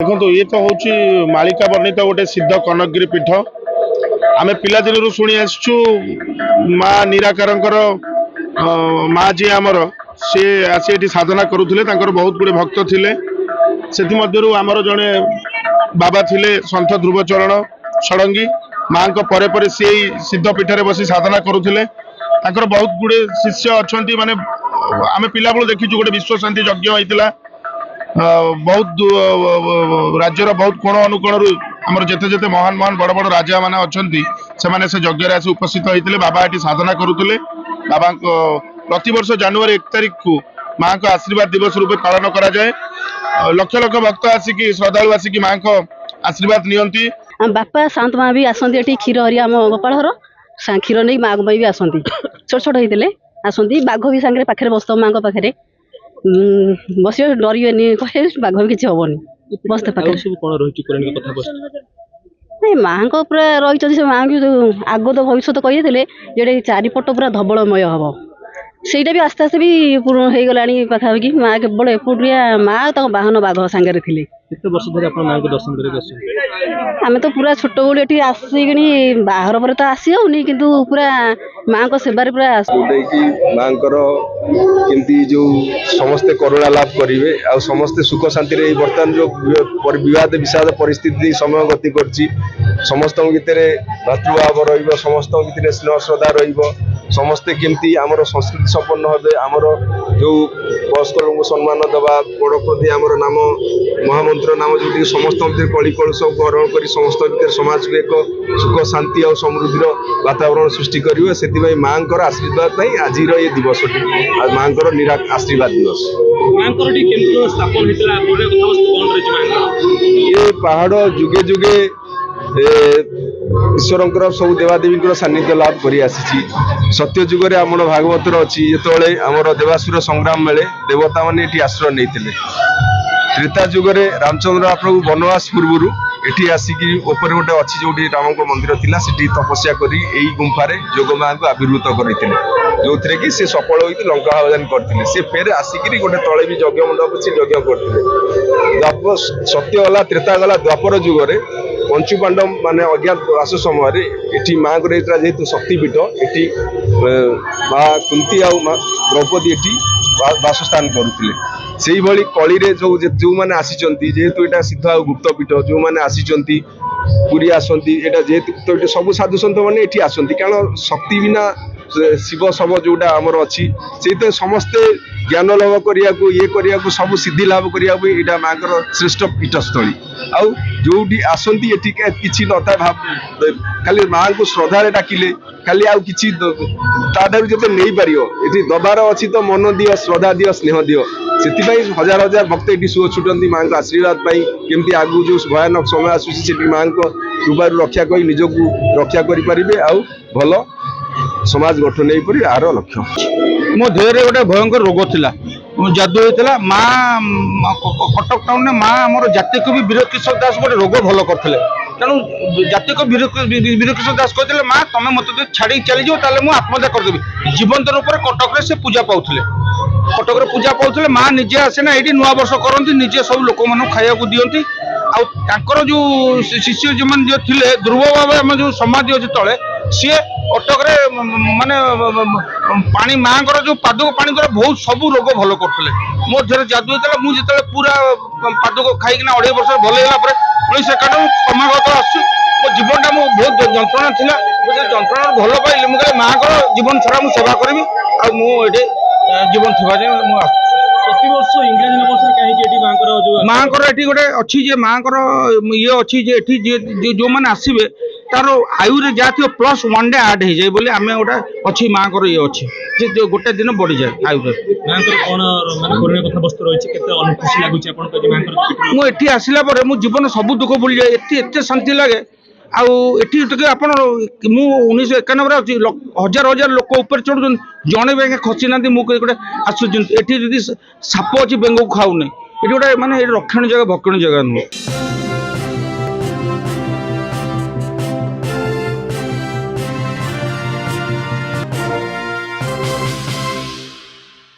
देखो ये तो हूँ मालिका वर्णित गोटे सिद्ध कनकगिरी पीठ आम पिलादिन शुणी आसचु माँ निराकार माँ जी आमर सी आसी ये साधना करुले बहुत गुड़े भक्त थे से आमर जड़े बाबा थिले सन्थ ध्रुवचरण षडंगी माँ परे परे सी सिद्ध पीठे बसी साधना करुले बहुत गुड़े शिष्य अच्छा माने आम पिला बेलू देखीचु गोटे विश्व शांति यज्ञ होता बहुत राज्यर बहुत कोण अनुकोण आमर जिते जिते महान महान बड़ बड़ राजा मैंने अच्छा से यज्ञ आसी उपस्थित होते बाबा ये साधना करुले बाबा प्रति वर्ष जनवरी 1 तारिख को माँ को आशीर्वाद दिवस रूपे पालन करा जाए लक्ष लक्ष भक्त आसिक श्रद्धालु आसिक माँ को आशीर्वाद नियंती बापा शांत माँ भी आसती क्षीर हरिया आम गोपाल घर क्षीर नहीं माँ भी आसती छोट छोट होते आसती बाघ भी सांगे पाखे बसत माँ पाखे बस डरबे कहे बाघ भी किसी हेनी बसते नहीं माँ पूरा रही माँ भी आग तो भविष्य कही जे चारिपट पूरा धवलमय हम ସେଇଟା भी आस्ते आस्ते भी हो गला पाखापाखि माँ केवल एपटिया माँ तक बाहन बाघ सांगे थे आम तो पूरा छोट बेलू ये आसिक बाहर पर तो आसी होनी कि पूरा माँ को सेवार पूरा माँ केमती जो समस्ते करुणा लाभ करेंगे आ समस्ते सुख शांति बर्तमान जो विवाद विषाद परिस्थिति समय गति कर समस्त भितर भातृभाव रमस्त भितर स्नेह श्रद्धा समस्ते केमती आमर संस्कृति संपन्न हे आमर जो वयस्क लोक सम्मान देवा बड़ प्रति आमर नाम महामंत्र नाम जो समस्त भितर कली कलुष ग्रहण कर समस्त भितर समाज को एक सुख शांति और समृद्धि वातावरण सृष्टि करेंगे से माँ आशीर्वाद आज ये दिवस माँ आशीर्वाद दिवस ये पहाड़ जुगे जुगे ईश्वर सब देवादेवी सानिध्य लाभ कर सत्य जुगे आम भागवतर अच्छी जो आमर देवासुर संग्राम बेले देवता मैंने ये आश्रय नहीं त्रेता जुगे रामचंद्र प्रभु वनवास पूर्व ये आसिक गोटे अच्छी जो राम मंदिर था से तपस्या कर गुंफार जोग माँ को आविर्भूत करते जो थे कि सी सफल होती लंका आह्वान करते से फेर आसिक गोटे तले भी यज्ञ मंडप से यज्ञ करते सत्य गला त्रेता गला द्वापर जुगे पंचु पांडव माने अज्ञातवास समय ये माँ को जेहेतु शक्तिपीठ ये माँ कुंती आ द्रौपदी ये बासस्थान करुले से भाई कली जो मैंने आसी जेहेतु यहाँ सिद्ध गुप्तपीठ जो मैंने आसी पुरी आसती जेहेतु तो ये सब साधु सन्त मैंने ये आसती कारण शक्ति बिना शिव शव जोटा आमर अच्छी से समस्ते ज्ञान लाभ करने को ये करने को सब सिद्धि लाभ करने यहाँ माँ श्रेष्ठ पीठस्थली आउ जो आसती ये किसी नता भाव खाली माँ को श्रद्धा डाकिले खाली आउ कि जो नहीं पार ये दबार अच्छी तो मन दियो श्रद्धा दियो स्नेह दियो से हजार हजार भक्त ये सुख छुटती माँ को आशीर्वाद पाई केमती आगु जो भयानक समय आसूसी माँ को कृपार रक्षा कर निजक रक्षा करें आउ भल समाज गठन नहीं आर लक्ष्य मो देह गोटे भयंकर रोग था जादू होता माँ कटक टाउन में माँ आम जाति कवि वीरकिशोर दास गोटे रोग भल करते तेणु जाति कवि वीरकिशोर दास कहते माँ तुम मत छाड़ी चली जाओ मुझे आत्महत्या करदेवी जीवंत रूप से कटक से पूजा पाते कटक पूजा पाते माँ निजे आसेना ये नुआ वर्ष करती निजे सब लोक मान खाया दिखती आर जो शिष्य जो मैंने जो थे ध्रुव भाव आम जो समाधि अच्छे तले सी कटक माने पानी माँ जो पादक पानी द्वारा बहुत सब रोग भल करते मो देह जादू होता मुझे पूरा पादक खाईकिना 2.5 वर्ष भल होगा पुणी से क्रमागत आसु मो जीवन टाइम बहुत जंत्रणा था मुझे जंत्रणा भल पाइली मुझे माँ को जीवन सारा मुझे सेवा करी आगे जीवन थी माँ ये गोटे अच्छी माँ ये अच्छी जो मैंने आसवे तार आयु जहाँ थी +1 डे आड हो जाए बोले आम गोटे अच्छी माँ ये अच्छी गोटे दिन बढ़ी जाए आयु मुझे आसला मो जीवन सब दुख भूल जाए एत शांति लगे आठी आप 1991 अच्छी हजार हजार लोक ऊपर चढ़ुन जड़े भी खसी ना मुझे आसुच्च साप अच्छी बेंग को खाऊनी ये गोटे मानने रक्षण जगह भक्षण जगह नुह।